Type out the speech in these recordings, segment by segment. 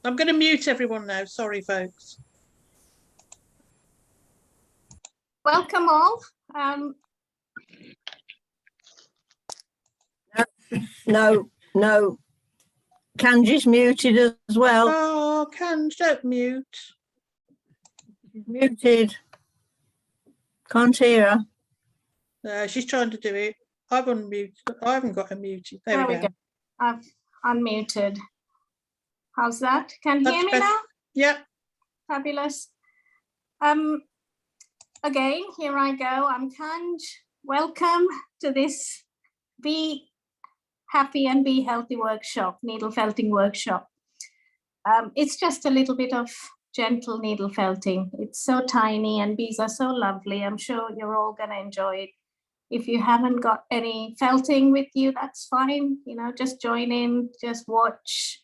I'm going to mute everyone now. Sorry, folks. Welcome all. No. Kanj is muted as well. Oh, Kanj, don't mute. Muted. Can't hear her. No, she's trying to do it. I've unmuted. I haven't got her muted. There we go. I've unmuted. How's that? Can you hear me now? Yep. Fabulous. Again, here I go. I'm Kanj. Welcome to this Be Happy and Be Healthy workshop, needle felting workshop. It's just a little bit of gentle needle felting. It's so tiny and bees are so lovely. I'm sure you're all going to enjoy it. If you haven't got any felting with you, that's fine. You know, just join in, just watch.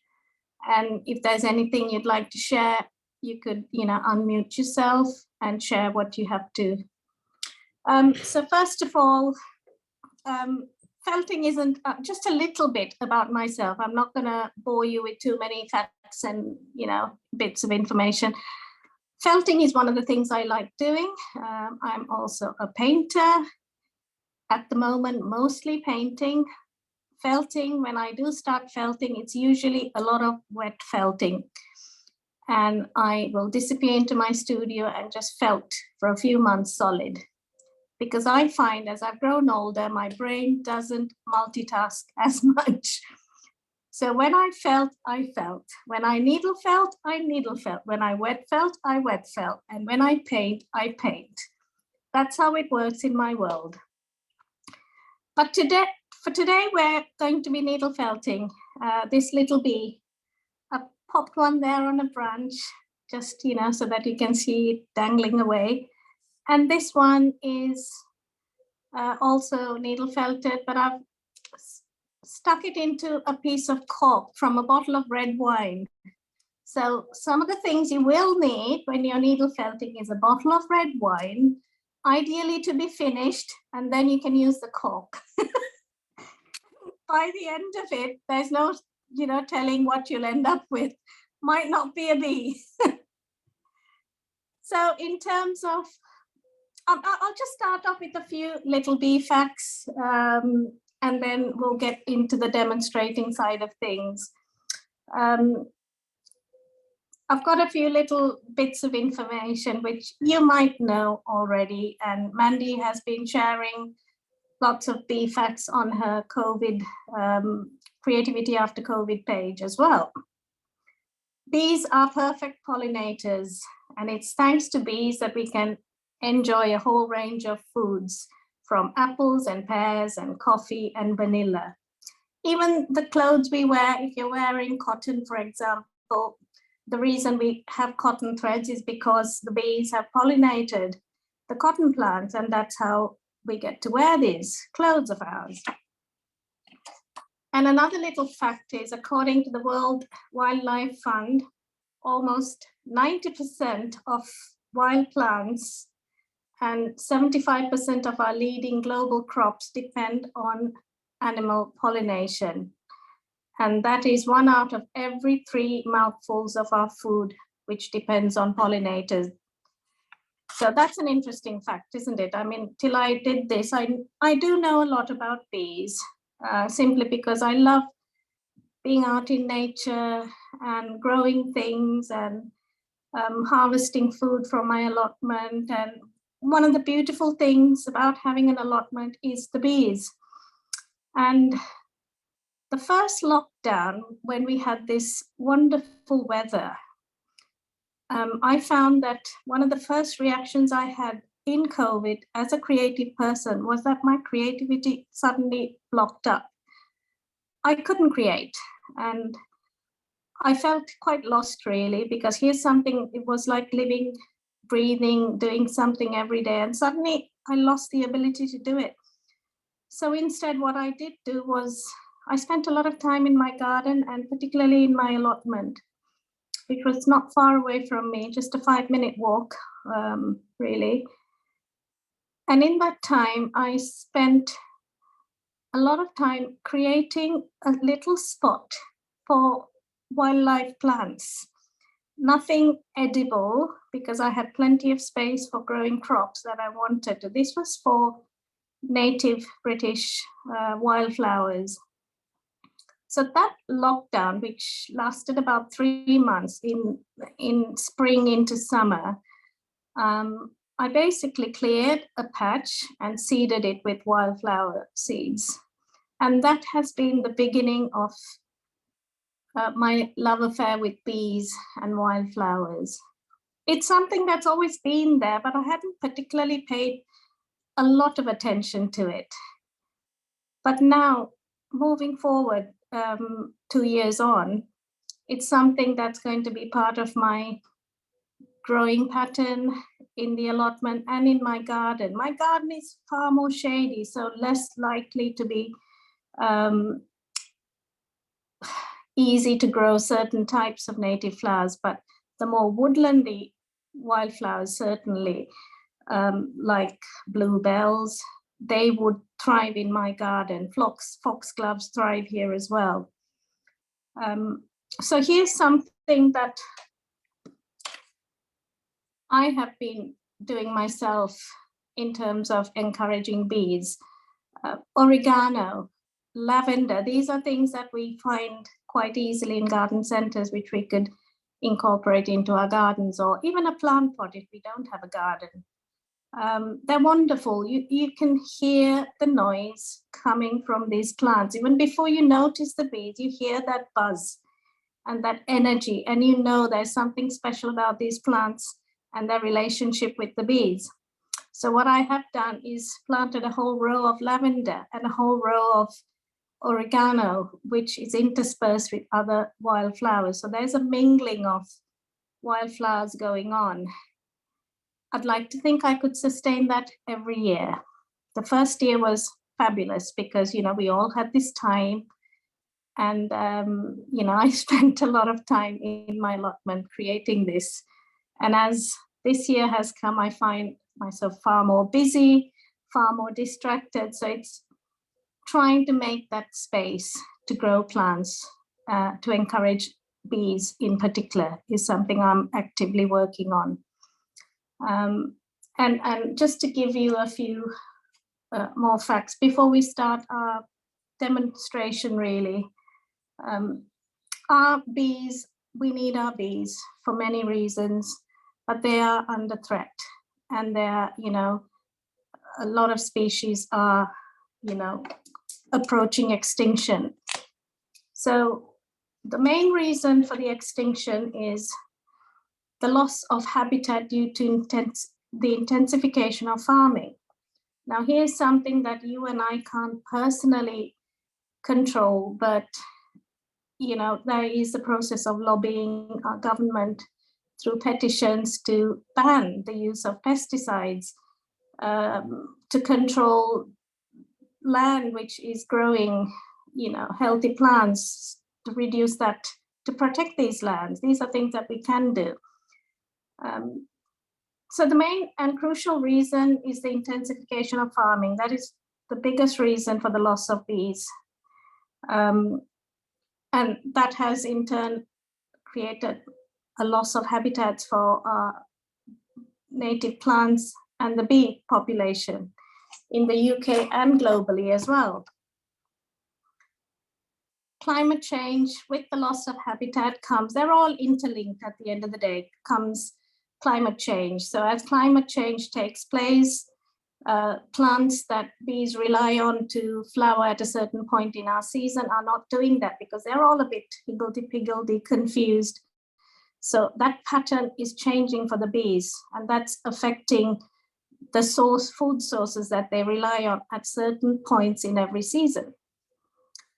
And if there's anything you'd like to share, you could, unmute yourself and share what you have to. So first of all, felting isn't just a little bit about myself. I'm not going to bore you with too many facts and, bits of information. Felting is one of the things I like doing. I'm also a painter. At the moment, mostly painting. Felting, when I do start felting, it's usually a lot of wet felting. And I will disappear into my studio and just felt for a few months solid. Because I find as I've grown older, my brain doesn't multitask as much. So when I felt, I felt. When I needle felt, I needle felt. When I wet felt, I wet felt. And when I paint, I paint. That's how it works in my world. But for today, we're going to be needle felting. This little bee, I popped one there on a branch, just, so that you can see it dangling away. And this one is also needle felted, but I've stuck it into a piece of cork from a bottle of red wine. So some of the things you will need when you're needle felting is a bottle of red wine, ideally to be finished, and then you can use the cork. By the end of it, there's no, telling what you'll end up with. Might not be a bee. So in terms of, I'll just start off with a few little bee facts, and then we'll get into the demonstrating side of things. I've got a few little bits of information which you might know already, and Mandy has been sharing lots of bee facts on her COVID Creativity After COVID page as well. Bees are perfect pollinators, and it's thanks to bees that we can enjoy a whole range of foods, from apples and pears and coffee and vanilla. Even the clothes we wear, if you're wearing cotton, for example, the reason we have cotton threads is because the bees have pollinated the cotton plants, and that's how we get to wear these clothes of ours. And another little fact is, according to the World Wildlife Fund, almost 90% of wild plants and 75% of our leading global crops depend on animal pollination. And that is 1 out of every 3 mouthfuls of our food, which depends on pollinators. So that's an interesting fact, isn't it? I mean, till I did this, I do know a lot about bees, simply because I love being out in nature and growing things and harvesting food from my allotment. And one of the beautiful things about having an allotment is the bees. And the first lockdown, when we had this wonderful weather, I found that one of the first reactions I had in COVID as a creative person was that my creativity suddenly blocked up. I couldn't create, and I felt quite lost, really, because here's something, it was like living, breathing, doing something every day, and suddenly I lost the ability to do it. So instead, what I did do was I spent a lot of time in my garden, and particularly in my allotment, which was not far away from me, just a 5-minute walk, really. And in that time, I spent a lot of time creating a little spot for wildlife plants. nothing edible because I had plenty of space for growing crops that I wanted. This was for native British wildflowers. So that lockdown, which lasted about 3 months in spring into summer, I basically cleared a patch and seeded it with wildflower seeds. And that has been the beginning of my love affair with bees and wildflowers. It's something that's always been there, but I hadn't particularly paid a lot of attention to it. But now, moving forward 2 years on, it's something that's going to be part of my growing pattern in the allotment and in my garden. My garden is far more shady, so less likely to be easy to grow certain types of native flowers, but the more woodlandy wildflowers, certainly, like bluebells, they would thrive in my garden. Foxgloves thrive here as well. So here's something that I have been doing myself in terms of encouraging bees. Oregano, lavender, these are things that we find quite easily in garden centers, which we could incorporate into our gardens, or even a plant pot if we don't have a garden. They're wonderful. You can hear the noise coming from these plants. Even before you notice the bees, you hear that buzz and that energy, and you know there's something special about these plants and their relationship with the bees. So what I have done is planted a whole row of lavender and a whole row of oregano, which is interspersed with other wildflowers. So there's a mingling of wildflowers going on. I'd like to think I could sustain that every year. The first year was fabulous because, we all had this time, and, I spent a lot of time in my allotment creating this. And as this year has come, I find myself far more busy, far more distracted. So it's trying to make that space to grow plants, to encourage bees in particular, is something I'm actively working on. And just to give you a few more facts before we start our demonstration, really, our bees, we need our bees for many reasons, but they are under threat, and they're, a lot of species are, approaching extinction. So the main reason for the extinction is the loss of habitat due to the intensification of farming. Now, here's something that you and I can't personally control, but there is a process of lobbying our government through petitions to ban the use of pesticides, to control land which is growing, healthy plants, to reduce that, to protect these lands. These are things that we can do. So the main and crucial reason is the intensification of farming. That is the biggest reason for the loss of bees. And that has in turn created a loss of habitats for native plants and the bee population in the UK and globally as well. Climate change, with the loss of habitat comes, they're all interlinked at the end of the day, comes climate change. So as climate change takes place, plants that bees rely on to flower at a certain point in our season are not doing that because they're all a bit higgledy-piggledy, confused. So that pattern is changing for the bees, and that's affecting the food sources that they rely on at certain points in every season.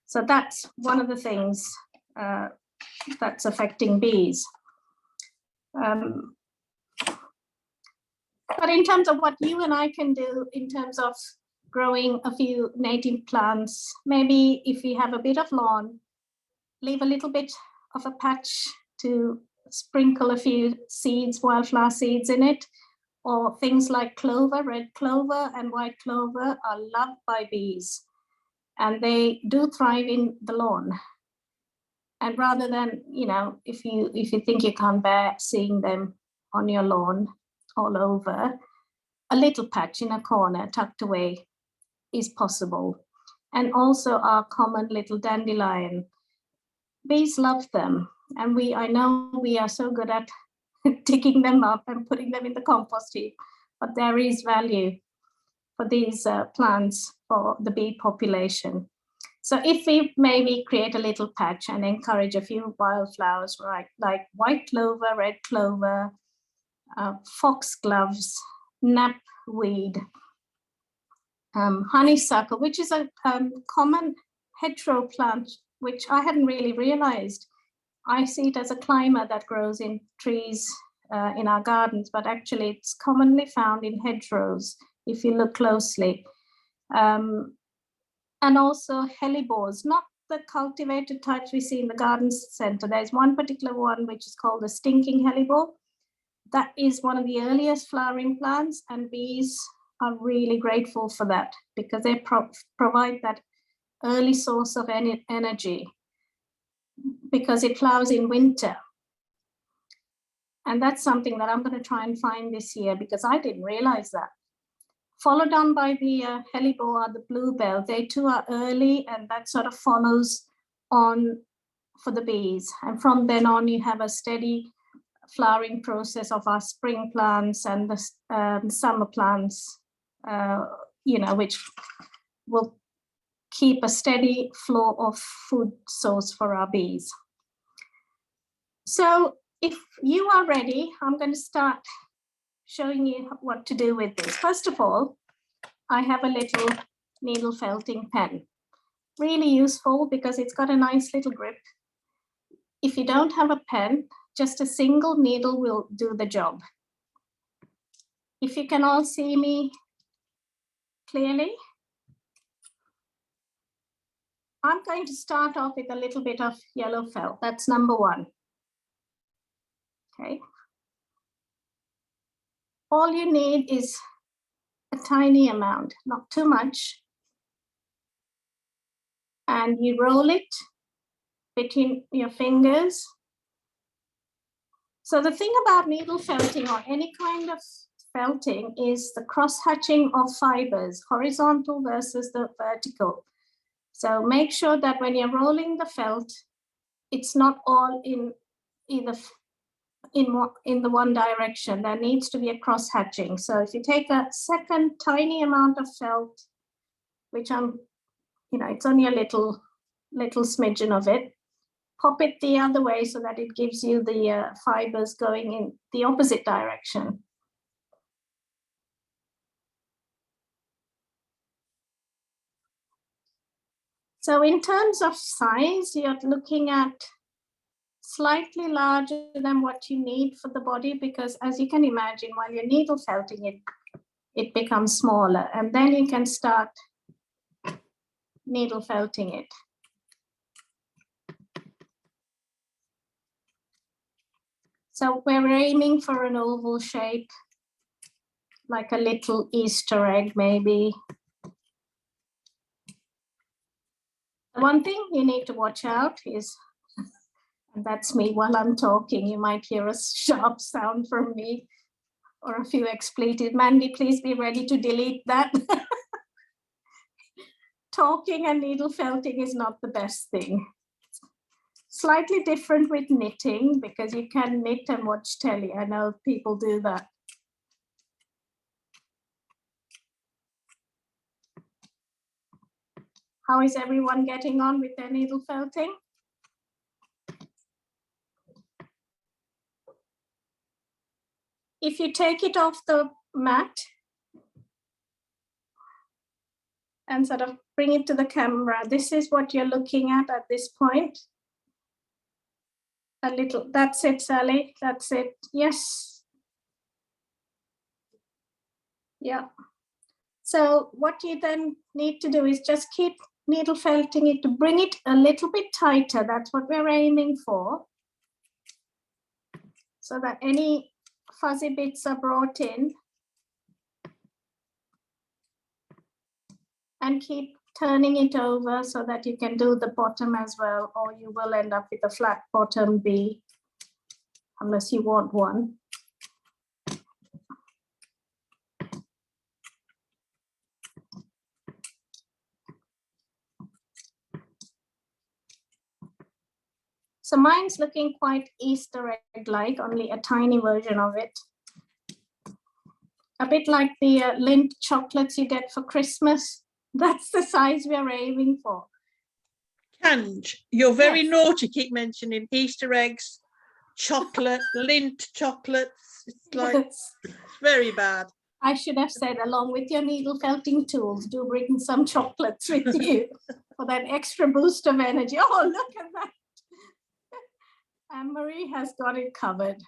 So that's one of the things that's affecting bees. But in terms of what you and I can do in terms of growing a few native plants, maybe if we have a bit of lawn, leave a little bit of a patch to sprinkle a few seeds, wildflower seeds in it, or things like clover, red clover and white clover are loved by bees, and they do thrive in the lawn. And rather than, if you think you can't bear seeing them on your lawn all over, a little patch in a corner tucked away is possible. And also our common little dandelion. Bees love them. And I know we are so good at digging them up and putting them in the compost heap, but there is value for these plants for the bee population. So if we maybe create a little patch and encourage a few wildflowers, right, like white clover, red clover, foxgloves, knapweed, honeysuckle, which is a common hedgerow plant, which I hadn't really realized. I see it as a climber that grows in trees in our gardens, but actually it's commonly found in hedgerows if you look closely. And also hellebores, not the cultivated types we see in the garden center. There's one particular one which is called the stinking hellebore. That is one of the earliest flowering plants, and bees are really grateful for that because they provide that early source of energy because it flowers in winter. And that's something that I'm going to try and find this year because I didn't realize that. Followed on by the hellebore are the bluebell. They too are early, and that sort of follows on for the bees. And from then on, you have a steady flowering process of our spring plants and the summer plants, which will keep a steady flow of food source for our bees. So if you are ready, I'm going to start showing you what to do with this. First of all, I have a little needle felting pen. Really useful because it's got a nice little grip. If you don't have a pen, just a single needle will do the job. If you can all see me clearly, I'm going to start off with a little bit of yellow felt. That's number one. Okay. All you need is a tiny amount, not too much. And you roll it between your fingers. So the thing about needle felting or any kind of felting is the cross-hatching of fibers, horizontal versus the vertical. So make sure that when you're rolling the felt, it's not all in either in the one direction. There needs to be a cross hatching. So if you take a second tiny amount of felt, which it's only a little smidgen of it, pop it the other way so that it gives you the fibers going in the opposite direction. So in terms of size, you're looking at slightly larger than what you need for the body, because as you can imagine, while you're needle felting it becomes smaller, and then you can start needle felting it. So we're aiming for an oval shape, like a little Easter egg maybe. One thing you need to watch out is, and that's me while I'm talking, you might hear a sharp sound from me or a few expletives. Mandy, please be ready to delete that. Talking and needle felting is not the best thing. Slightly different with knitting, because you can knit and watch telly. I know people do that. How is everyone getting on with their needle felting? If you take it off the mat and sort of bring it to the camera, this is what you're looking at this point. A little, that's it, Sally, that's it, yes. Yeah. So what you then need to do is just keep needle felting it to bring it a little bit tighter. That's what we're aiming for. So that any fuzzy bits are brought in. And keep turning it over so that you can do the bottom as well, or you will end up with a flat bottom bee, unless you want one. So mine's looking quite Easter egg-like, only a tiny version of it. A bit like the Lindt chocolates you get for Christmas. That's the size we're aiming for. Kanj, you're very Yes. naughty, keep mentioning Easter eggs, chocolate, Lindt chocolates. It's like, Yes. it's very bad. I should have said, along with your needle felting tools, do bring some chocolates with you for that extra boost of energy. Oh, look at that. Anne-Marie has got it covered.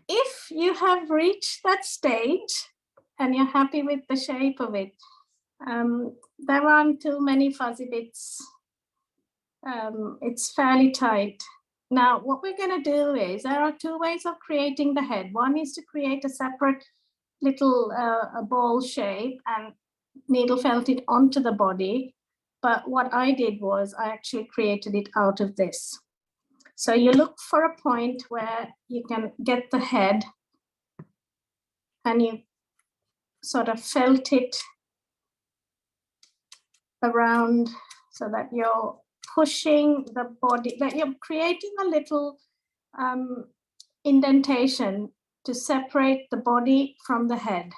If you have reached that stage and you're happy with the shape of it, there aren't too many fuzzy bits. It's fairly tight. Now, what we're going to do is, there are two ways of creating the head. One is to create a separate little a ball shape and needle felt it onto the body. But what I did was I actually created it out of this. So you look for a point where you can get the head and you sort of felt it around so that you're pushing the body, that you're creating a little indentation to separate the body from the head.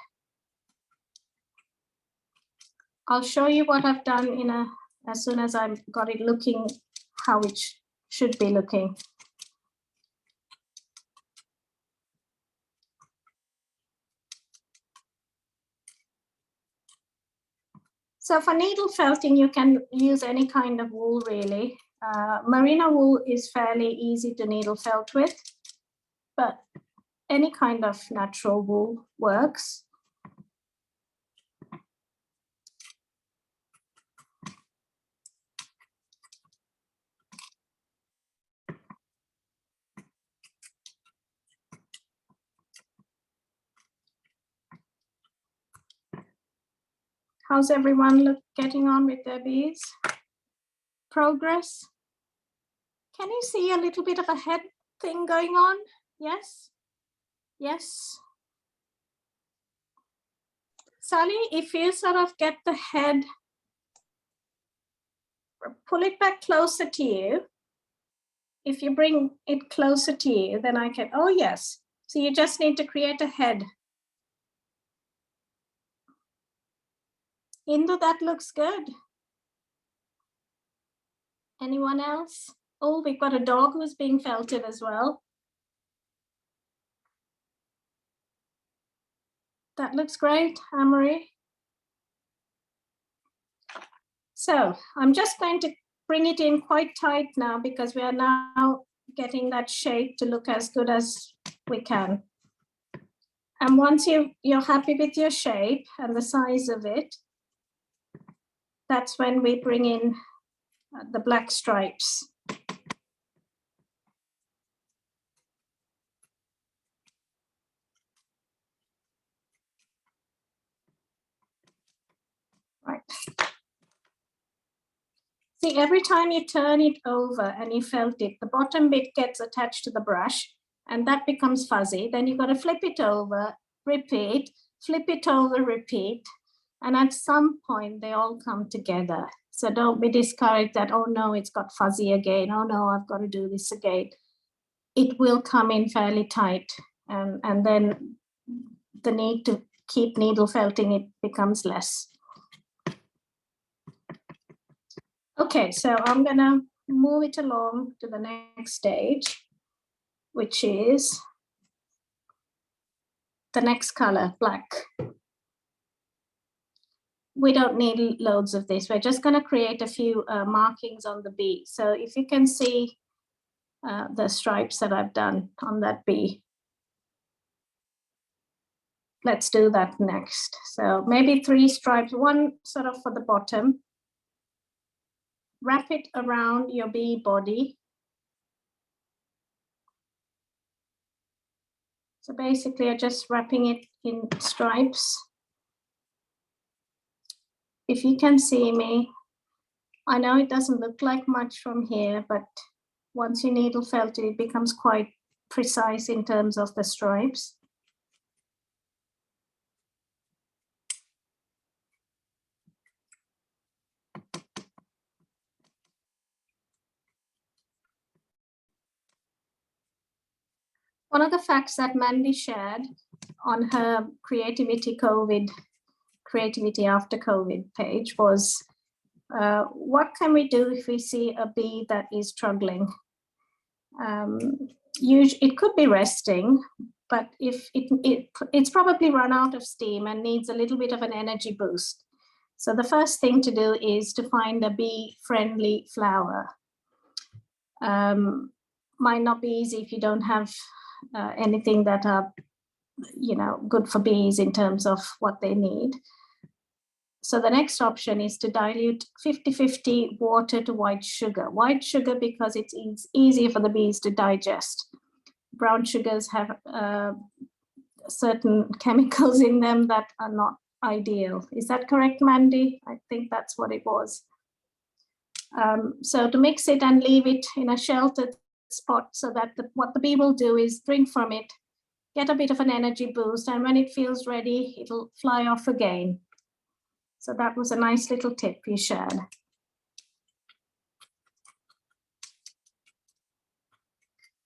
I'll show you what I've done as soon as I've got it looking how it should be looking. So for needle felting, you can use any kind of wool really. Merino wool is fairly easy to needle felt with, but any kind of natural wool works. How's everyone getting on with their bees? Progress? Can you see a little bit of a head thing going on? Yes? Yes? Sally, if you sort of get the head, pull it back closer to you. If you bring it closer to you, then I can, oh yes. So you just need to create a head. Indu, that looks good. Anyone else? Oh, we've got a dog who's being felted as well. That looks great, Anne-Marie. So I'm just going to bring it in quite tight now because we are now getting that shape to look as good as we can. And once you're happy with your shape and the size of it, that's when we bring in the black stripes. Right. See, every time you turn it over and you felt it, the bottom bit gets attached to the brush and that becomes fuzzy. Then you've got to flip it over, repeat, flip it over, repeat. And at some point they all come together. So don't be discouraged that, oh no, it's got fuzzy again. Oh no, I've got to do this again. It will come in fairly tight. And then the need to keep needle felting it becomes less. Okay, so I'm gonna move it along to the next stage, which is the next color, black. We don't need loads of this. We're just gonna create a few markings on the bee. So if you can see the stripes that I've done on that bee. Let's do that next. So maybe 3 stripes, one sort of for the bottom. Wrap it around your bee body. So basically, I'm just wrapping it in stripes. if you can see me, I know it doesn't look like much from here, but once you needle felt it, it becomes quite precise in terms of the stripes. One of the facts that Mandy shared on her Creativity After COVID page was, what can we do if we see a bee that is struggling? It could be resting, but if it's probably run out of steam and needs a little bit of an energy boost. So the first thing to do is to find a bee-friendly flower. Might not be easy if you don't have anything that are, good for bees in terms of what they need. So the next option is to dilute 50-50 water to white sugar. White sugar because it's easier for the bees to digest. Brown sugars have certain chemicals in them that are not ideal. Is that correct, Mandy? I think that's what it was. So to mix it and leave it in a sheltered spot so that what the bee will do is drink from it, get a bit of an energy boost, and when it feels ready, it'll fly off again. So that was a nice little tip you shared.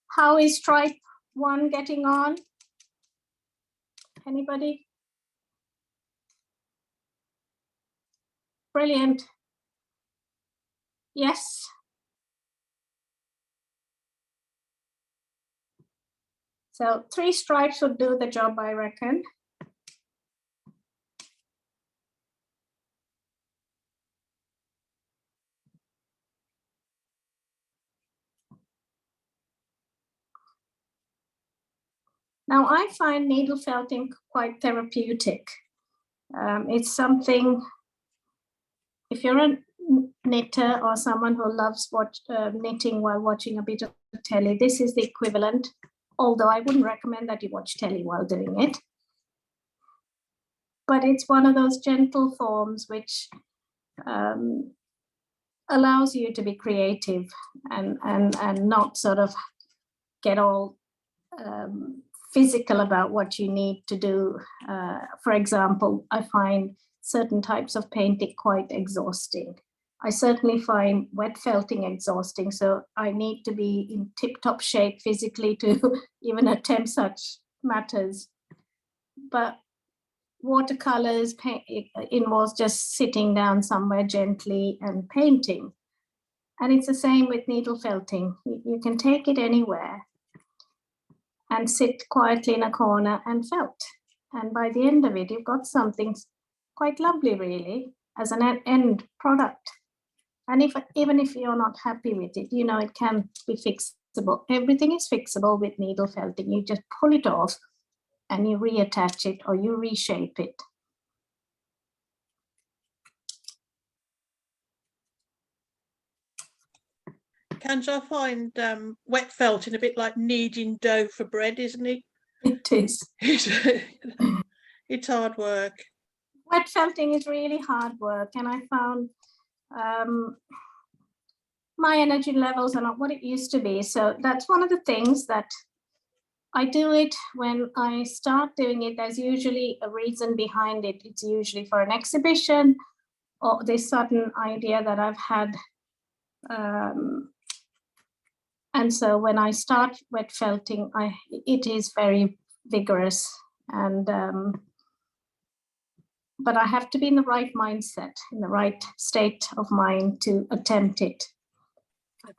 How is stripe 1 getting on? Anybody? Brilliant. Yes. So 3 stripes would do the job, I reckon. Now, I find needle felting quite therapeutic. It's something, if you're a knitter or someone who loves knitting while watching a bit of telly, this is the equivalent, although I wouldn't recommend that you watch telly while doing it. But it's one of those gentle forms which allows you to be creative and not sort of get all physical about what you need to do. For example, I find certain types of painting quite exhausting. I certainly find wet felting exhausting, so I need to be in tip-top shape physically to even attempt such matters. But watercolors involves just sitting down somewhere gently and painting. And it's the same with needle felting. You can take it anywhere and sit quietly in a corner and felt. And by the end of it, you've got something quite lovely, really, as an end product. And even if you're not happy with it, it can be fixable. Everything is fixable with needle felting. You just pull it off and you reattach it or you reshape it. Kanj, I find wet felting a bit like kneading dough for bread, isn't it? It is. It's hard work. Wet felting is really hard work, and I found my energy levels are not what it used to be. So that's one of the things that I do it when I start doing it. There's usually a reason behind it. It's usually for an exhibition or this sudden idea that I've had. And so when I start wet felting, it is very vigorous, and but I have to be in the right mindset, in the right state of mind to attempt it.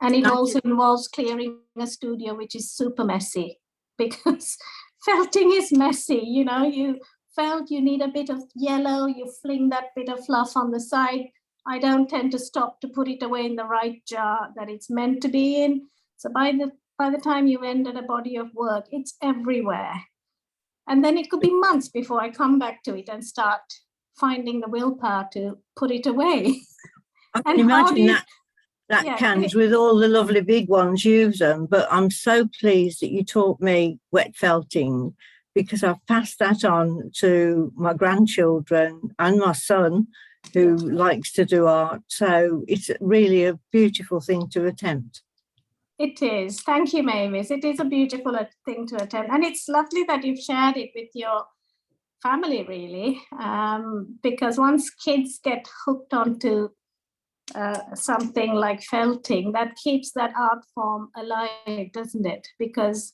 And it also involves clearing a studio, which is super messy, because felting is messy. You felt, you need a bit of yellow, you fling that bit of fluff on the side. I don't tend to stop to put it away in the right jar that it's meant to be in. So by the time you've ended a body of work, it's everywhere. And then it could be months before I come back to it and start finding the willpower to put it away. I can imagine that Kanj, with all the lovely big ones you've done, but I'm so pleased that you taught me wet felting, because I've passed that on to my grandchildren and my son, who likes to do art. So it's really a beautiful thing to attempt. It is. Thank you, Mavis. It is a beautiful thing to attempt. And it's lovely that you've shared it with your family, really, because once kids get hooked onto something like felting, that keeps that art form alive, doesn't it? Because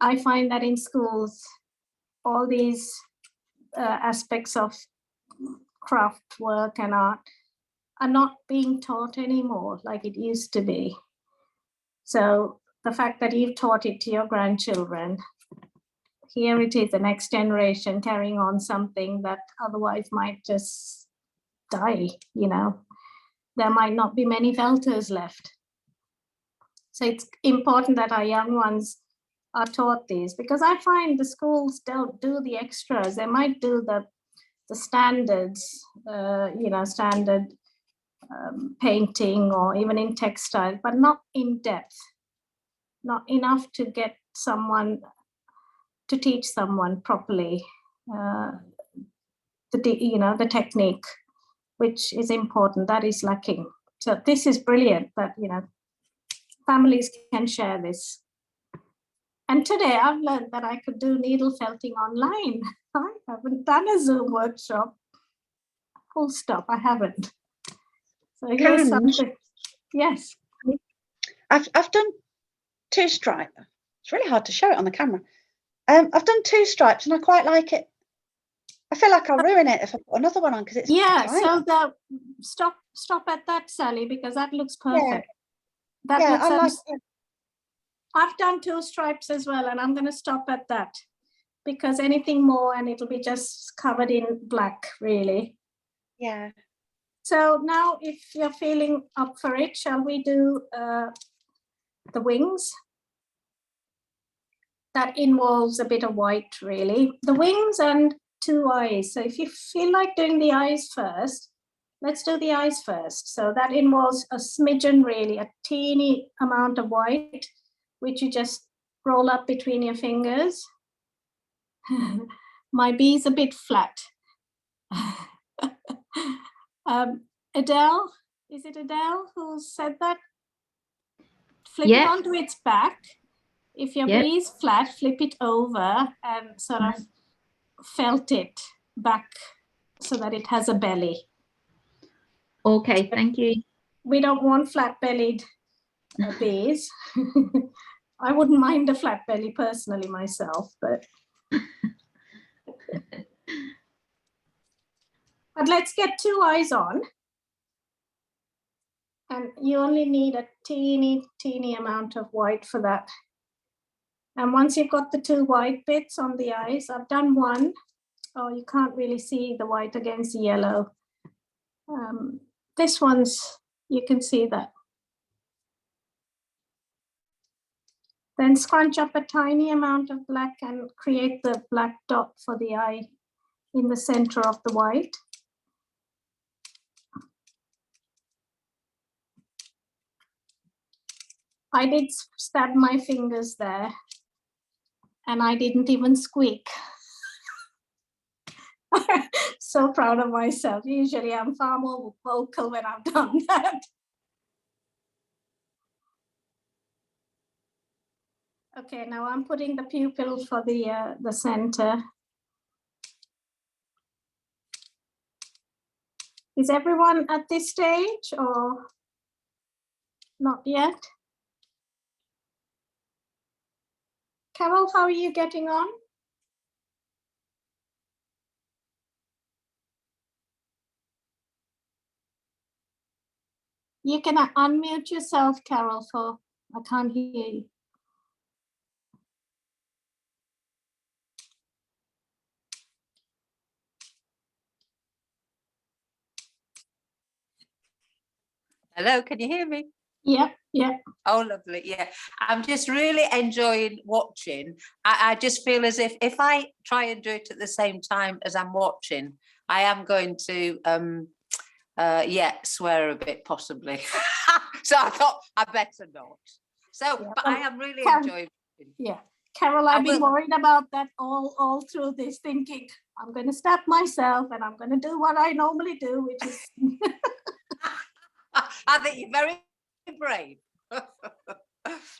I find that in schools, all these aspects of craft work and art are not being taught anymore like it used to be. So the fact that you've taught it to your grandchildren, here it is, the next generation carrying on something that otherwise might just die, you know. There might not be many felters left. So it's important that our young ones are taught these, because I find the schools don't do the extras. They might do the standards, you know, standard painting or even in textile, but not in depth, not enough to get someone, to teach someone properly the technique, which is important. That is lacking. So this is brilliant that, you know, families can share this. And today I've learned that I could do needle felting online. I haven't done a Zoom workshop. Full stop, I haven't. So here's something. Yes. I've done 2 stripes. It's really hard to show it on the camera. I've done 2 stripes and I quite like it. I feel like I'll ruin it if I put another one on because it's so the stop at that, Sally, because that looks perfect. Yeah. I like it. I've done 2 stripes as well, and I'm going to stop at that because anything more and it'll be just covered in black, really. Yeah. So now if you're feeling up for it, shall we do the wings? That involves a bit of white, really. The wings and 2 eyes. So if you feel like doing the eyes first, let's do the eyes first. So that involves a smidgen, really, a teeny amount of white, which you just roll up between your fingers. My bee is a bit flat. Adele, is it Adele who said that? Flip it onto its back. If your bee is flat, flip it over and sort of felt it back so that it has a belly. Okay, thank you. We don't want flat-bellied bees. I wouldn't mind a flat belly personally myself, but let's get 2 eyes on. And you only need a teeny amount of white for that. And once you've got the 2 white bits on the eyes, I've done 1. Oh, you can't really see the white against the yellow. This one's, you can see that. Then scrunch up a tiny amount of black and create the black dot for the eye in the center of the white. I did stab my fingers there and I didn't even squeak. So proud of myself. Usually I'm far more vocal when I've done that. Okay, now I'm putting the pupil for the center. Is everyone at this stage or not yet? Carol, how are you getting on? You can unmute yourself, Carol, for I can't hear you. Hello, can you hear me? Yeah. Oh, lovely. Yeah, I'm just really enjoying watching. I just feel as if I try and do it at the same time as I'm watching, I am going to, swear a bit possibly. So I thought I better not. So, yeah, but I am really enjoying it. Yeah, Carol, I've been worried about that all through this, thinking, I'm going to stop myself and I'm going to do what I normally do, which is. I think you're very brave.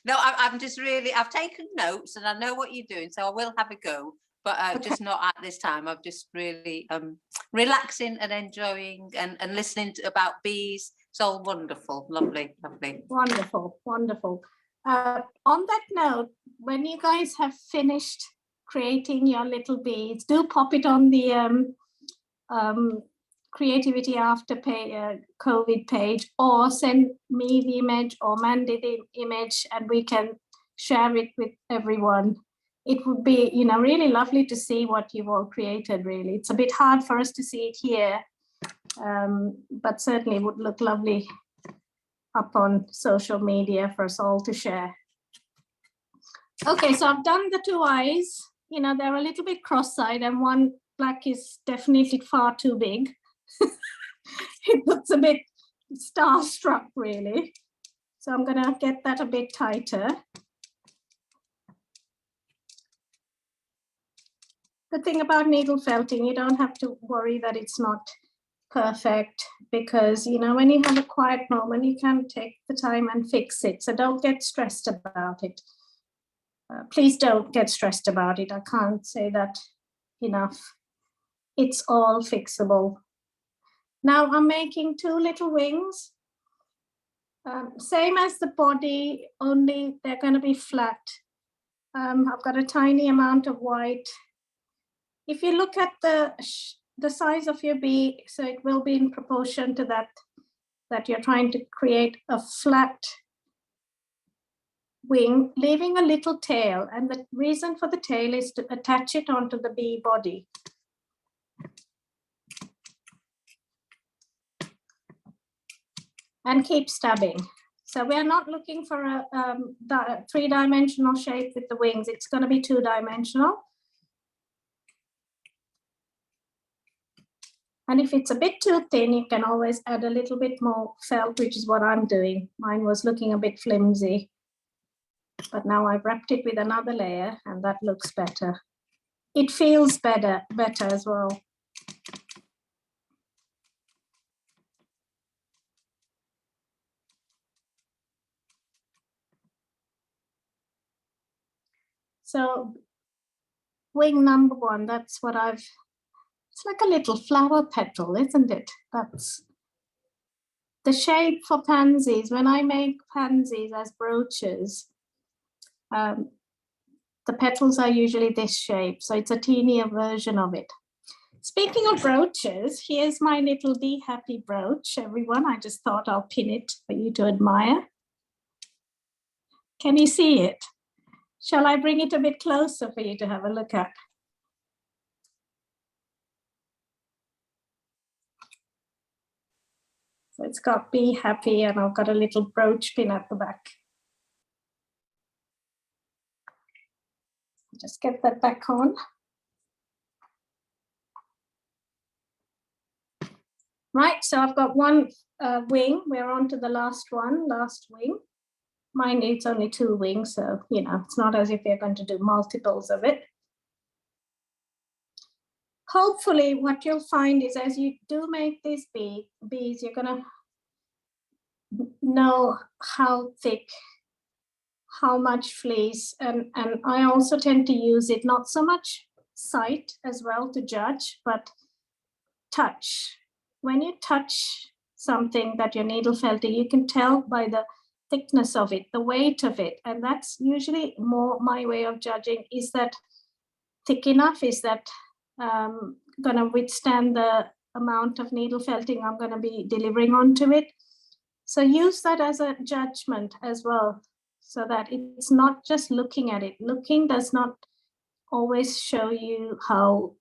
No, I'm just really, I've taken notes and I know what you're doing, so I will have a go, but Okay. just not at this time. I'm just really relaxing and enjoying and listening about bees. It's all wonderful, lovely, lovely. Wonderful, wonderful. On that note, when you guys have finished creating your little beads, do pop it on the Creativity After COVID page, or send me the image or Mandy the image, and we can share it with everyone. It would be, really lovely to see what you've all created, really. It's a bit hard for us to see it here, but certainly would look lovely up on social media for us all to share. Okay, so I've done the two eyes. They're a little bit cross-eyed, and one black is definitely far too big. It looks a bit starstruck, really. So I'm going to get that a bit tighter. The thing about needle felting, you don't have to worry that it's not perfect, because when you have a quiet moment, you can take the time and fix it. So don't get stressed about it. Please don't get stressed about it. I can't say that enough. It's all fixable. Now I'm making two little wings, same as the body, only they're going to be flat. I've got a tiny amount of white. If you look at the size of your bee, so it will be in proportion to that you're trying to create a flat wing, leaving a little tail. And the reason for the tail is to attach it onto the bee body. And keep stabbing. So we're not looking for a three-dimensional shape with the wings. It's going to be two-dimensional. And if it's a bit too thin, you can always add a little bit more felt, which is what I'm doing. Mine was looking a bit flimsy, but now I've wrapped it with another layer, and that looks better. It feels better as well. So wing number one, that's what it's like a little flower petal, isn't it? That's the shape for pansies. When I make pansies as brooches, the petals are usually this shape. So it's a teenier version of it. Speaking of brooches, here's my little Be Happy brooch, everyone. I just thought I'll pin it for you to admire. Can you see it? Shall I bring it a bit closer for you to have a look at? So it's got Be Happy, and I've got a little brooch pin at the back. Just get that back on. Right, so I've got one wing. We're on to the last wing. Mind you, it's only two wings, so it's not as if you're going to do multiples of it. Hopefully what you'll find is, as you do make these bees, you're going to know how thick, how much fleece, and I also tend to use it, not so much sight as well to judge, but touch. When you touch something that you're needle felting, you can tell by the thickness of it, the weight of it, and that's usually more my way of judging. Is that thick enough? Is that going to withstand the amount of needle felting I'm going to be delivering onto it? So use that as a judgment as well, so that it's not just looking at it. Looking does not always show you how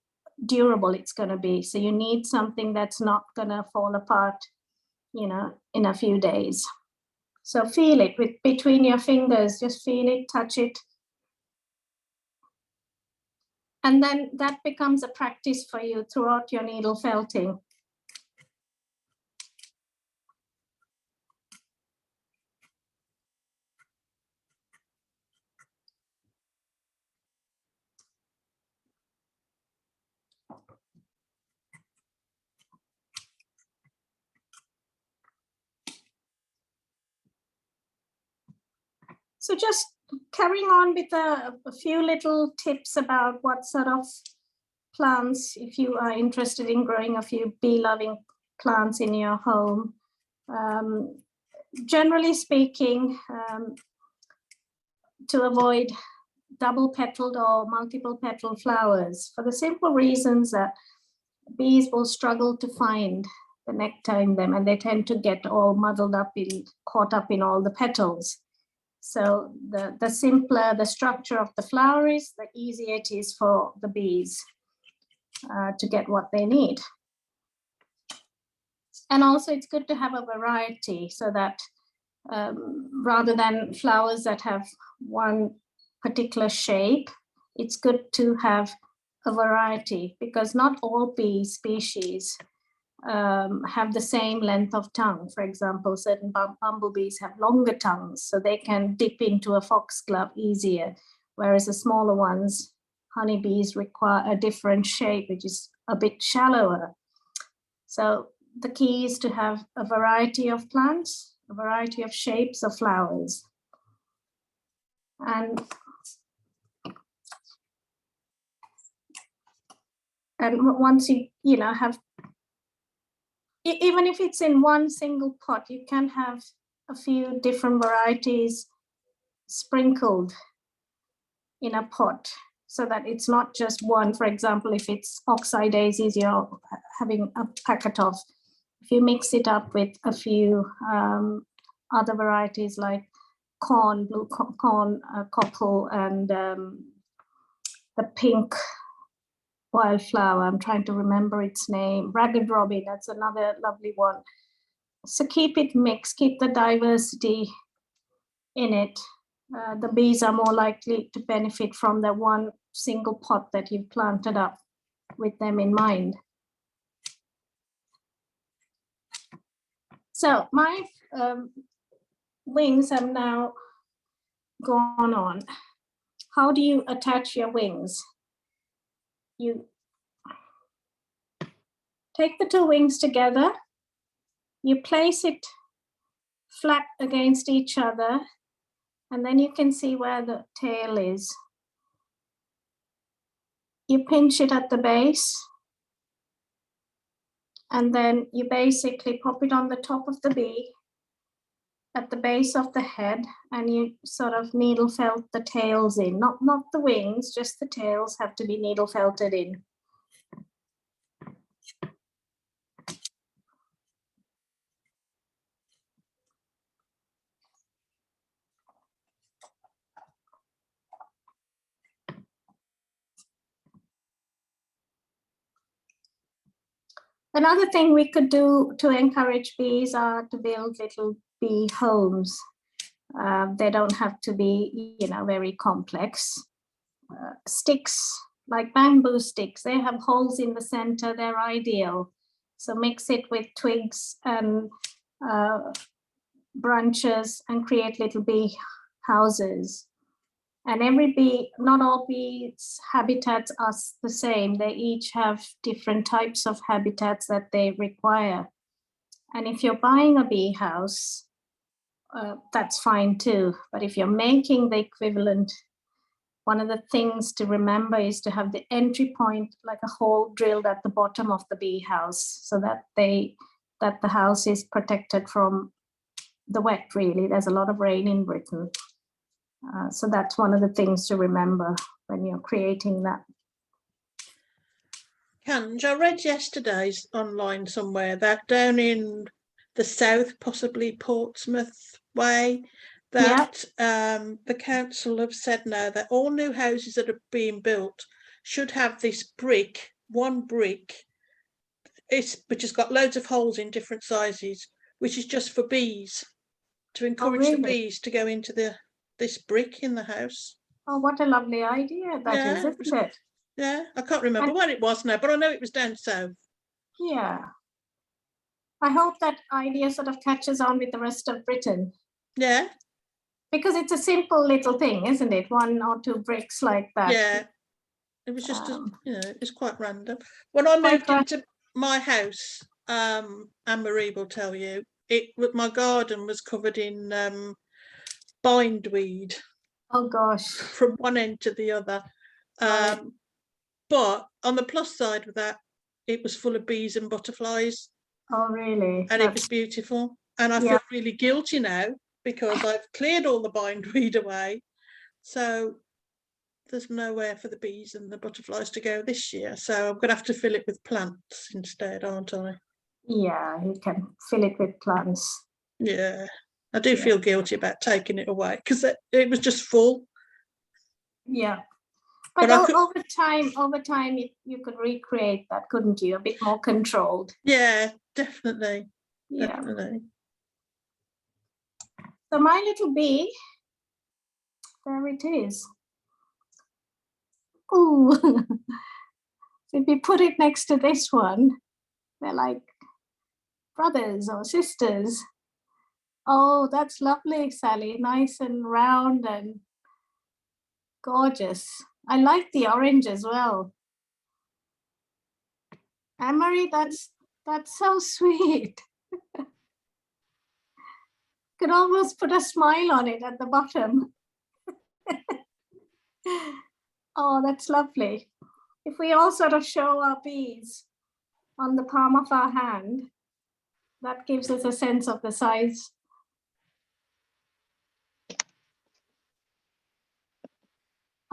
durable it's going to be. So you need something that's not going to fall apart, in a few days. So feel it between your fingers, just feel it, touch it. And then that becomes a practice for you throughout your needle felting. So just carrying on with a few little tips about what sort of plants, if you are interested in growing a few bee-loving plants in your home. Generally speaking, to avoid double-petaled or multiple-petaled flowers, for the simple reasons that bees will struggle to find the nectar in them, and they tend to get all muddled up caught up in all the petals. So the simpler the structure of the flower is, the easier it is for the bees to get what they need. And also it's good to have a variety, so that rather than flowers that have one particular shape, it's good to have a variety, because not all bee species have the same length of tongue. For example, certain bumblebees have longer tongues, so they can dip into a foxglove easier, whereas the smaller ones, honeybees, require a different shape, which is a bit shallower. So the key is to have a variety of plants, a variety of shapes of flowers. And once you know, have, even if it's in one single pot, you can have a few different varieties sprinkled in a pot, so that it's not just one. For example, if it's oxeye daisies you're having a packet of, if you mix it up with a few other varieties like corn, blue corn, cockle, and the pink wildflower, I'm trying to remember its name, ragged robin, that's another lovely one. So keep it mixed, keep the diversity in it. The bees are more likely to benefit from the one single pot that you've planted up with them in mind. So my wings have now gone on. How do you attach your wings? You take the two wings together, you place it flat against each other, and then you can see where the tail is. You pinch it at the base, and then you basically pop it on the top of the bee at the base of the head, and you sort of needle felt the tails in, not the wings, just the tails have to be needle felted in. Another thing we could do to encourage bees are to build little bee homes. They don't have to be, you know, very complex. Sticks, like bamboo sticks, they have holes in the center, they're ideal. So mix it with twigs and branches and create little bee houses. And every bee, not all bees' habitats are the same. They each have different types of habitats that they require. And if you're buying a bee house, that's fine too. But if you're making the equivalent, one of the things to remember is to have the entry point, like a hole drilled at the bottom of the bee house, so that the house is protected from the wet, really. There's a lot of rain in Britain. So that's one of the things to remember when you're creating that. Kanj, I read yesterday online somewhere that down in the south, possibly Portsmouth way, that the council have said now that all new houses that are being built should have this brick, one brick, which has got loads of holes in different sizes, which is just for bees, to encourage the bees to go into this brick in the house. Oh, what a lovely idea that is, isn't it? Yeah, I can't remember what it was now, but I know it was down south. Yeah. I hope that idea sort of catches on with the rest of Britain. Yeah. Because it's a simple little thing, isn't it? One or two bricks like that. Yeah. It was just, you know, it was quite random. When I moved into my house, Anne-Marie will tell you, my garden was covered in bindweed Oh gosh. from one end to the other. Right. But on the plus side of that, it was full of bees and butterflies, Oh really? and it was beautiful. And I feel really guilty now because I've cleared all the bindweed away. So there's nowhere for the bees and the butterflies to go this year. So I'm going to have to fill it with plants instead, aren't I? Yeah, you can fill it with plants. Yeah, I do feel guilty about taking it away because it was just full. Yeah. But over time, you could recreate that, couldn't you? A bit more controlled. Yeah, definitely. Yeah. Definitely. So my little bee, there it is. Ooh. So if you put it next to this one, they're like brothers or sisters. Oh, that's lovely, Sally. Nice and round and gorgeous. I like the orange as well. Anne-Marie, that's so sweet. Could almost put a smile on it at the bottom. Oh, that's lovely. If we all sort of show our bees on the palm of our hand, that gives us a sense of the size.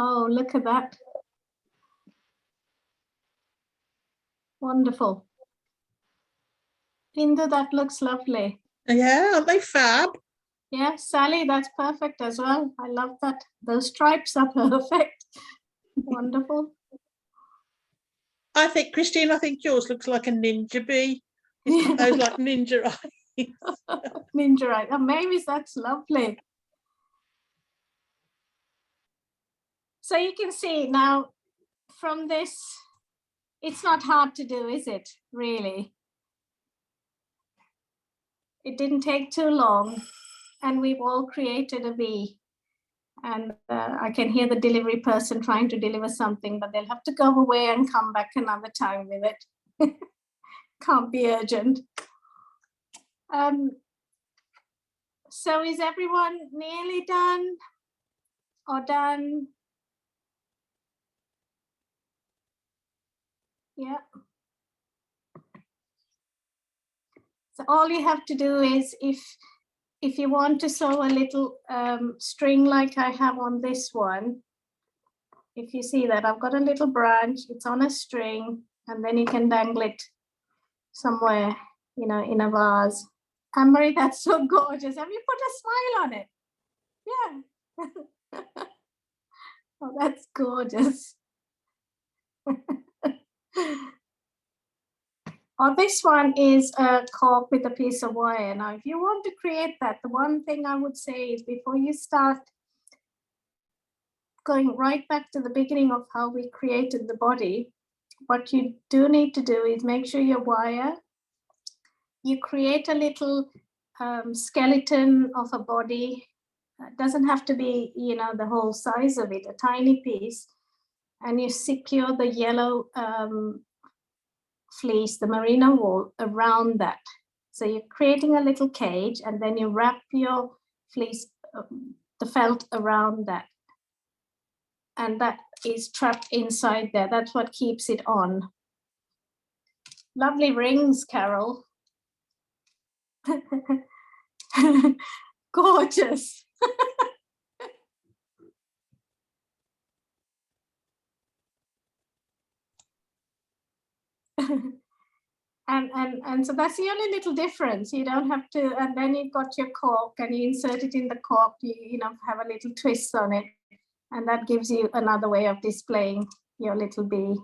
Oh, look at that. Wonderful. Linda, that looks lovely. Yeah, aren't they fab? Yeah, Sally, that's perfect as well. I love that. Those stripes are perfect. Wonderful. I think, Christine, I think yours looks like a ninja bee. It's got those like ninja eyes. Ninja eye. Oh, maybe that's lovely. So you can see now from this, it's not hard to do, is it? Really? It didn't take too long, and we've all created a bee. And I can hear the delivery person trying to deliver something, but they'll have to go away and come back another time with it. Can't be urgent. So is everyone nearly done or done? Yeah. So all you have to do is if you want to sew a little string like I have on this one, if you see that, I've got a little branch, it's on a string, and then you can dangle it somewhere, you know, in a vase. Anne-Marie, that's so gorgeous. Have you put a smile on it? Yeah. Oh, that's gorgeous. Oh, this one is a cork with a piece of wire. Now, if you want to create that, the one thing I would say is before you start going right back to the beginning of how we created the body, what you do need to do is make sure your wire, you create a little skeleton of a body. It doesn't have to be, you know, the whole size of it, a tiny piece, and you secure the yellow fleece, the merino wool, around that. So you're creating a little cage, and then you wrap your fleece, the felt, around that. And that is trapped inside there. That's what keeps it on. Lovely rings, Carol. Gorgeous. And so that's the only little difference. You don't have to, and then you've got your cork and you insert it in the cork, you know, have a little twist on it, and that gives you another way of displaying your little bee.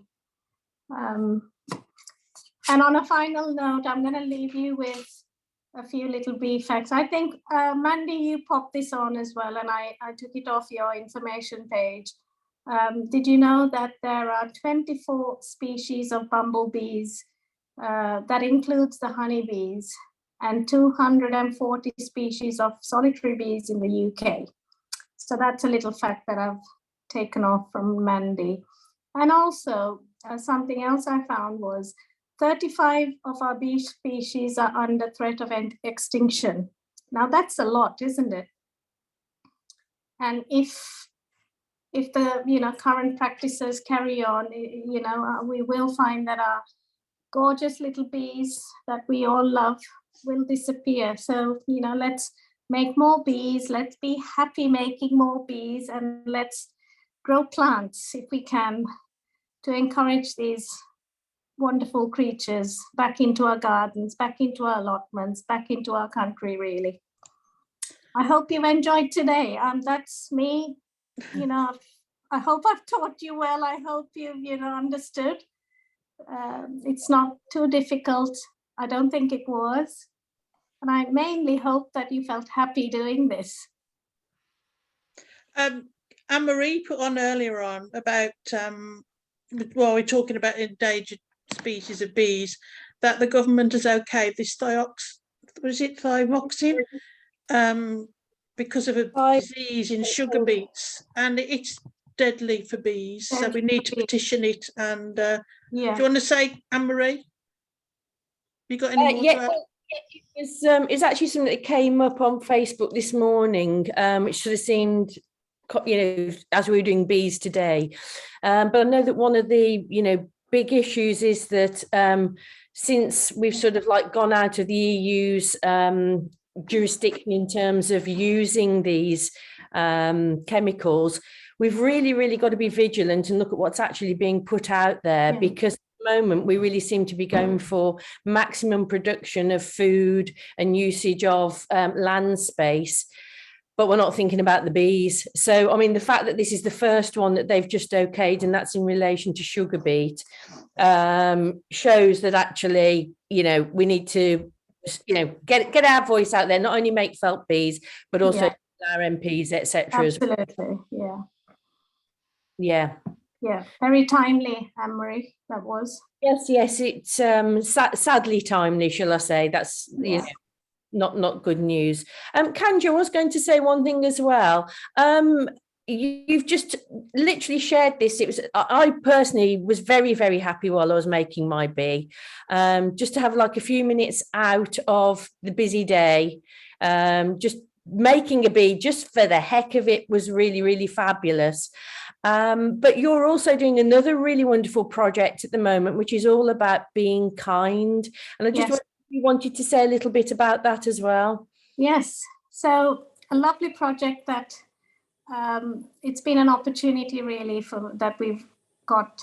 And on a final note, I'm going to leave you with a few little bee facts. I think, Mandy, you popped this on as well, and I took it off your information page. Did you know that there are 24 species of bumblebees? That includes the honeybees, and 240 species of solitary bees in the UK. So that's a little fact that I've taken off from Mandy. And also something else I found was 35 of our bee species are under threat of extinction. Now that's a lot, isn't it? And if the current practices carry on, we will find that our gorgeous little bees that we all love will disappear. So let's make more bees, let's be happy making more bees, and let's grow plants if we can, to encourage these wonderful creatures back into our gardens, back into our allotments, back into our country, really. I hope you've enjoyed today. That's me. I hope I've taught you well. I hope you've understood. It's not too difficult. I don't think it was. And I mainly hope that you felt happy doing this. Anne-Marie put on earlier on about, we're talking about endangered species of bees, that the government has okayed this thymoxin, because of a disease in sugar beets, and it's deadly for bees. So we need to petition it. And do you want to say, Anne-Marie? You got any more to add? It's actually something that came up on Facebook this morning, which sort of seemed, as we were doing bees today. But I know that one of the, big issues is that since we've sort of gone out of the EU's jurisdiction in terms of using these chemicals, we've really got to be vigilant and look at what's actually being put out there, because at the moment we really seem to be going for maximum production of food and usage of land space, but we're not thinking about the bees. So, I mean, the fact that this is the first one that they've just okayed, and that's in relation to sugar beet, shows that actually, we need to, get our voice out there, not only make felt bees, but also our MPs, etc. Absolutely, Yeah. Very timely, Anne-Marie, that was. Yes, it's sadly timely, shall I say. That's, not good news. Kanj, I was going to say one thing as well. You've just literally shared this. I personally was very, very happy while I was making my bee, just to have a few minutes out of the busy day, just making a bee just for the heck of it was really, really fabulous. But you're also doing another really wonderful project at the moment, which is all about being kind. And I just wanted to say a little bit about that as well. Yes, so a lovely project that it's been an opportunity really that we've got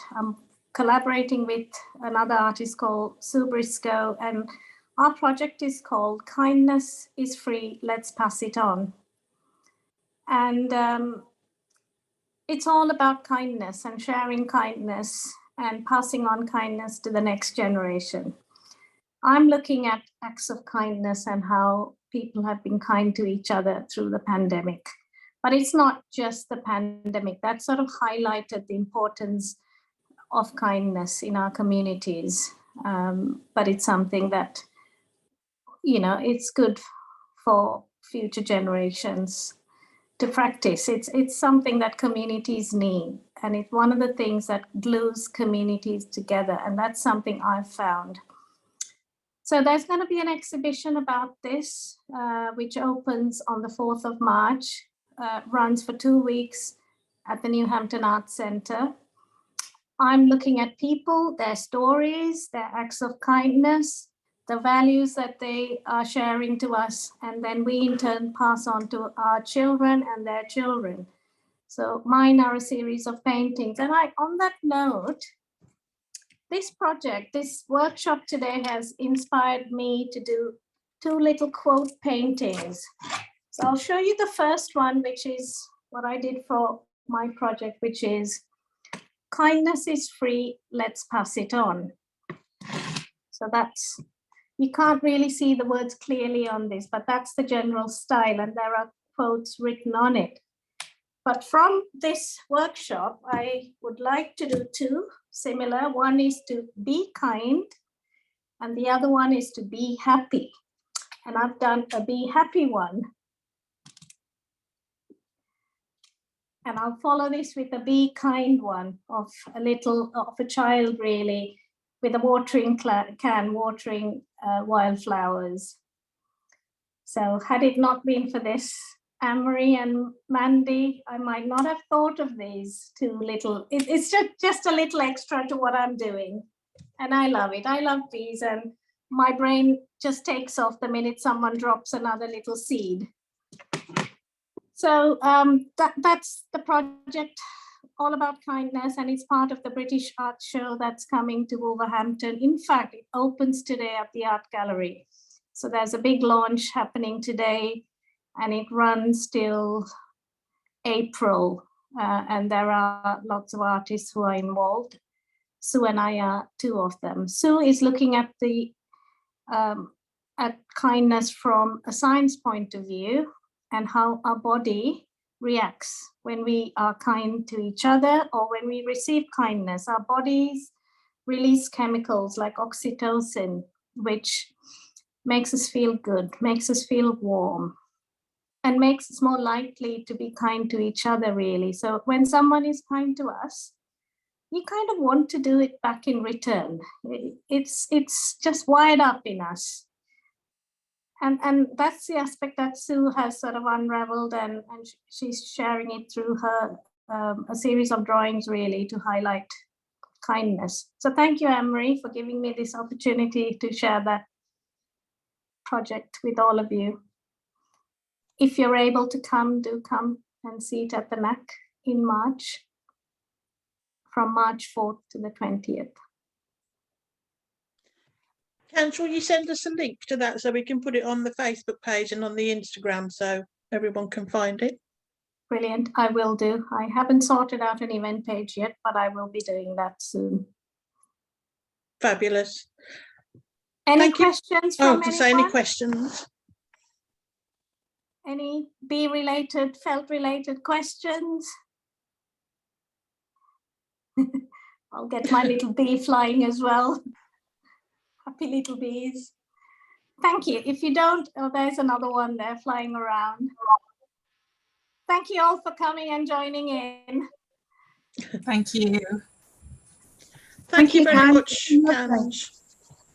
collaborating with another artist called Sue Briscoe, and our project is called Kindness is Free, Let's Pass It On. And it's all about kindness and sharing kindness and passing on kindness to the next generation. I'm looking at acts of kindness and how people have been kind to each other through the pandemic. But it's not just the pandemic. That sort of highlighted the importance of kindness in our communities. But it's something that, it's good for future generations to practice. It's something that communities need. And it's one of the things that glues communities together. And that's something I've found. So there's going to be an exhibition about this, which opens on the 4th of March, runs for 2 weeks at the New Hampton Arts Centre. I'm looking at people, their stories, their acts of kindness, the values that they are sharing to us, and then we in turn pass on to our children and their children. So mine are a series of paintings. And on that note, this project, this workshop today has inspired me to do 2 little quote paintings. So I'll show you the first one, which is what I did for my project, which is kindness is free, let's pass it on. So that's, you can't really see the words clearly on this, but that's the general style, and there are quotes written on it. But from this workshop, I would like to do 2 similar. One is to be kind, and the other one is to be happy. And I've done a be happy one. And I'll follow this with a be kind one of a child really, with a watering can watering wildflowers. So had it not been for this Amory and Mandy, I might not have thought of these two little, it's just a little extra to what I'm doing. And I love it. I love bees, and my brain just takes off the minute someone drops another little seed. So that's the project, all about kindness, and it's part of the British Art Show that's coming to Wolverhampton. In fact, it opens today at the Art Gallery. So there's a big launch happening today, and it runs till April, and there are lots of artists who are involved. Sue and I are two of them. Sue is looking at the at kindness from a science point of view, and how our body reacts when we are kind to each other or when we receive kindness. Our bodies release chemicals like oxytocin, which makes us feel good, makes us feel warm, and makes us more likely to be kind to each other, really. So when someone is kind to us, we kind of want to do it back in return. It's just wired up in us. And that's the aspect that Sue has sort of unraveled, and she's sharing it through her a series of drawings, really, to highlight kindness. So thank you, Amory, for giving me this opportunity to share that project with all of you. If you're able to come, do come and see it at the NAC in March, from March 4th to the 20th. Kanj, will you send us a link to that so we can put it on the Facebook page and on the Instagram so everyone can find it? Brilliant, I will do. I haven't sorted out an event page yet, but I will be doing that soon. Fabulous. Any questions from anyone? To say any questions? Any bee-related, felt-related questions? I'll get my little bee flying as well. Happy little bees. Thank you. If you don't, oh, there's another one there flying around. Thank you all for coming and joining in. Thank you. Thank you very much, Kanj.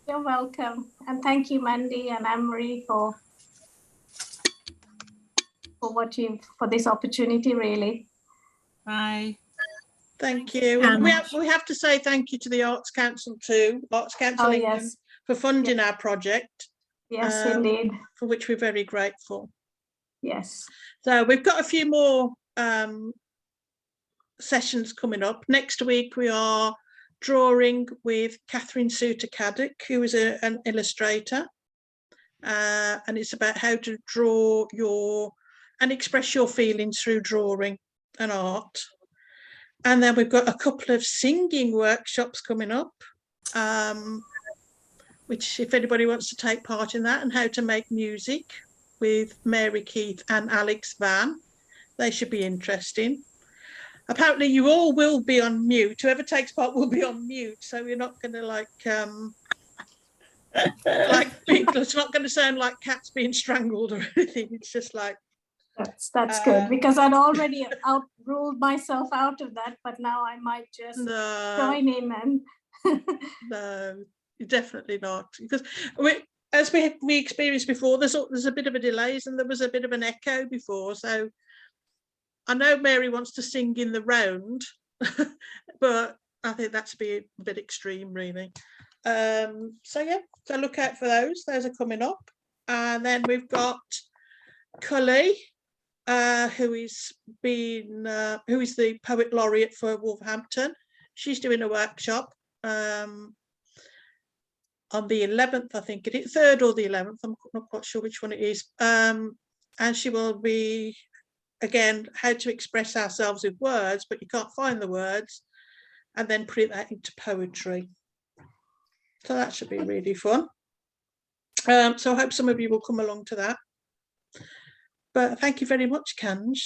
You're welcome. And thank you, Mandy and Amory, for this opportunity, really. Bye. Thank you. And we have to say thank you to the Arts Council too, Arts Council England, for funding our project. Yes, indeed. For which we're very grateful. Yes. So we've got a few more sessions coming up. Next week we are drawing with Catherine Suter-Caddick, who is an illustrator. And it's about how to draw and express your feelings through drawing and art. And then we've got a couple of singing workshops coming up, which if anybody wants to take part in that, and how to make music with Mary Keith and Alex Van, they should be interesting. Apparently you all will be on mute. Whoever takes part will be on mute, so we're not going to it's not going to sound like cats being strangled or anything. It's just like that's good, because I'd already ruled myself out of that, but now I might just join in and no, definitely not, because as we experienced before, there's a bit of a delay, and there was a bit of an echo before. So I know Mary wants to sing in the round, but I think that's a bit extreme, really. So yeah, so look out for those. Those are coming up, and then we've got Cully, who is the poet laureate for Wolverhampton. She's doing a workshop on the 11th, I think it is, 3rd or the 11th. I'm not quite sure which one it is. And she will be, again, how to express ourselves with words, but you can't find the words, and then put that into poetry. So that should be really fun. So I hope some of you will come along to that. But thank you very much, Kanj.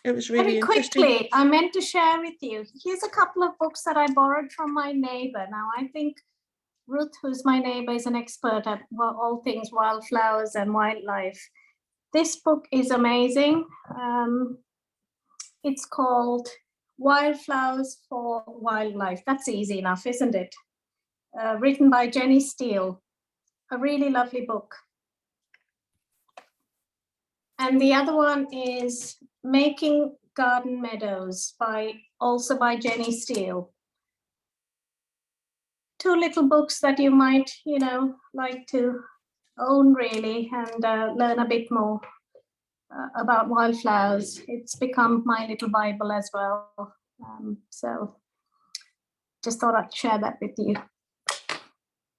It was really interesting. Very quickly, I meant to share with you. Here's a couple of books that I borrowed from my neighbor. Now, I think Ruth, who's my neighbor, is an expert at all things wildflowers and wildlife. This book is amazing. It's called Wildflowers for Wildlife. That's easy enough, isn't it? Written by Jenny Steele. A really lovely book. And the other one is Making Garden Meadows also by Jenny Steele. 2 little books that you might, like to own really, and learn a bit more about wildflowers. It's become my little Bible as well. So just thought I'd share that with you.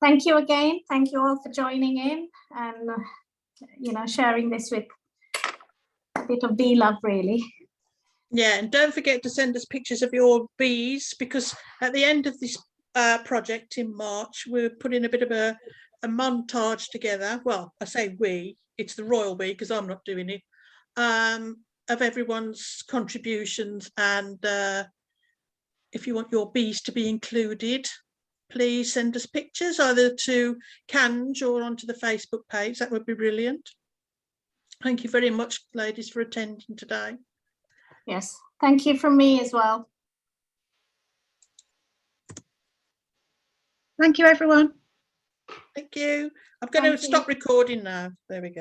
Thank you again. Thank you all for joining in and, sharing this with a bit of bee love, really. Yeah, and don't forget to send us pictures of your bees, because at the end of this project in March, we're putting a bit of a montage together. Well, I say we, it's the royal bee, because I'm not doing it, of everyone's contributions. And if you want your bees to be included, please send us pictures either to Kanj or onto the Facebook page. That would be brilliant. Thank you very much, ladies, for attending today. Yes, thank you from me as well. Thank you, everyone. Thank you. I'm going to stop recording now. There we go.